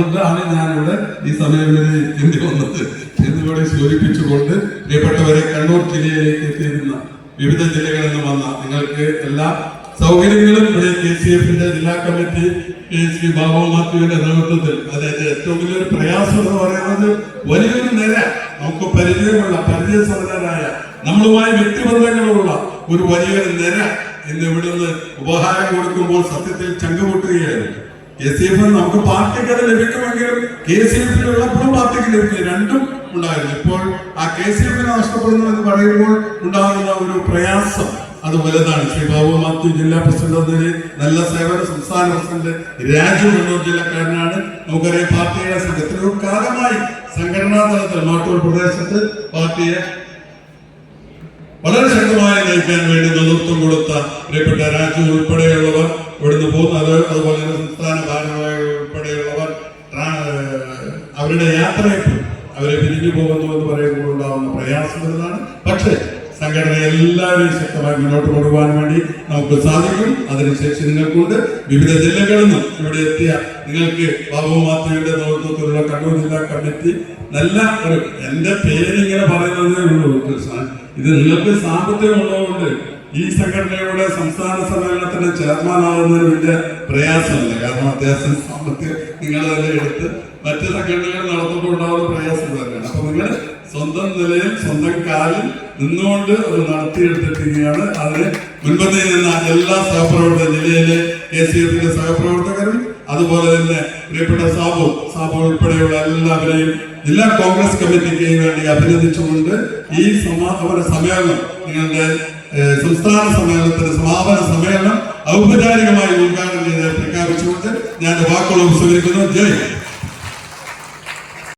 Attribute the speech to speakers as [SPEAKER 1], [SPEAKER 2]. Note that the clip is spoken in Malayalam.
[SPEAKER 1] ാണ് ഞാനിവിടെ ഈ സമയം ഇന്ത്യ വന്നത് എന്നിവിടെ സൂചിപ്പിച്ചുകൊണ്ട് പ്രിയപ്പെട്ടവരെ കണ്ണൂർ ജില്ലയിലേക്ക് എത്തിയിരുന്ന വിവിധ ജില്ലകളിൽ നിന്ന് വന്ന നിങ്ങൾക്ക് എല്ലാ സൗകര്യങ്ങളും ഇവിടെ KCF-ന്റെ ജില്ലാ കമ്മിറ്റി ശ്രീ ബാബു മാത്യുവിന്റെ നേതൃത്വത്തിൽ അതായത് ഏറ്റവും വലിയൊരു പ്രയാസം എന്ന് പറയുന്നത് വലിയൊരു നിര നമുക്ക് പരിചയസമ്പന്നരായ നമ്മളുമായി വ്യക്തിബന്ധങ്ങളുള്ള ഒരു വലിയൊരു നിര ഇന്ന് ഇവിടുന്ന് ഉപഹാരം കൊടുക്കുമ്പോൾ സത്യത്തിൽ ചങ്കുപൊട്ടുകയായിരുന്നു. KCF നമുക്ക് പാർട്ടിക്ക് അത് ലഭിക്കുമെങ്കിലും KCF-ലുള്ളപ്പോഴും പാർട്ടിക്ക് ലഭിക്കും, രണ്ടും ഉണ്ടായിരുന്നു. ഇപ്പോൾ ആ KCF-നെ നഷ്ടപ്പെടുന്നു എന്ന് പറയുമ്പോൾ ഉണ്ടാകുന്ന ഒരു പ്രയാസം അത് വലുതാണ്. ശ്രീ ബാബു മാത്യു ജില്ലാ പ്രസിഡന്റ് നല്ല സേവന, സംസ്ഥാന പ്രസിഡന്റ് രാജു കണ്ണൂർ ജില്ലക്കാരനാണ്. നമുക്കറിയാം പാർട്ടിയുടെ എത്രയോ കാലമായി സംഘടനാ തലത്തിൽ മാട്ടൂർ പ്രദേശത്ത് പാർട്ടിയെ വളരെ ശക്തമായി നയിക്കാൻ വേണ്ടി നേതൃത്വം കൊടുത്ത പ്രിയപ്പെട്ട രാജു ഉൾപ്പെടെയുള്ളവർ ഇവിടുന്ന് പോകുന്നത്, അതുപോലെ തന്നെ സംസ്ഥാന ഭാരവാഹികൾ ഉൾപ്പെടെയുള്ളവർ അവരുടെ യാത്രയ്ക്ക് അവരെ പിരിഞ്ഞു പോകുന്നു എന്ന് പറയുമ്പോൾ ഉണ്ടാവുന്ന പ്രയാസം എന്നതാണ്. പക്ഷേ സംഘടന എല്ലാവരെയും ശക്തമായി മുന്നോട്ട് കൊണ്ടുപോകാൻ വേണ്ടി നമുക്ക് സാധിക്കും. അതിനുശേഷം നിങ്ങൾക്കുണ്ട്. വിവിധ ജില്ലകളിൽ നിന്നും ഇവിടെ എത്തിയ നിങ്ങൾക്ക് ബാബു മാത്യുവിന്റെ നേതൃത്വത്തിലുള്ള കണ്ണൂർ ജില്ലാ കമ്മിറ്റി നല്ല ഒരു, എന്റെ പേരിങ്ങനെ പറയുന്നതേ ഉള്ളൂ, ഇത് നിങ്ങൾക്ക് സാമ്പത്തികം ഉള്ളതുകൊണ്ട് ഈ സംഘടനയുടെ സംസ്ഥാന സമ്മേളനത്തിന്റെ ചെയർമാനാകുന്നതിന് വലിയ പ്രയാസമില്ല. കാരണം അത്യാവശ്യം സാമ്പത്തികം നിങ്ങൾ തന്നെ എടുത്ത് മറ്റ് സംഘടനകൾ നടത്തുമ്പോണ്ടാവുന്ന പ്രയാസം തന്നെയാണ്. അപ്പൊ നിങ്ങൾ സ്വന്തം നിലയിൽ സ്വന്തം കാലിൽ നിന്നുകൊണ്ട് അത് നടത്തിയെടുത്തിരിക്കുകയാണ്. അതിന് മുൻപന്തിയിൽ നിന്ന എല്ലാ സഹപ്രവർത്തകരും, ജില്ലയിലെ KCF-ന്റെ സഹപ്രവർത്തകരും, അതുപോലെ തന്നെ പ്രിയപ്പെട്ട സാബു ഉൾപ്പെടെയുള്ള എല്ലാവരെയും ജില്ലാ കോൺഗ്രസ് കമ്മിറ്റിക്ക് വേണ്ടി അഭിനന്ദിച്ചുകൊണ്ട് ഈ സമാപന സമ്മേളനം, നിങ്ങളുടെ സംസ്ഥാന സമ്മേളനത്തിന്റെ സമാപന സമ്മേളനം ഔപചാരികമായി ഉദ്ഘാടനം ചെയ്ത് പ്രഖ്യാപിച്ചുകൊണ്ട് ഞാൻ വാക്കുകൾ ഉപസംഹരിക്കുന്നു. ജയ്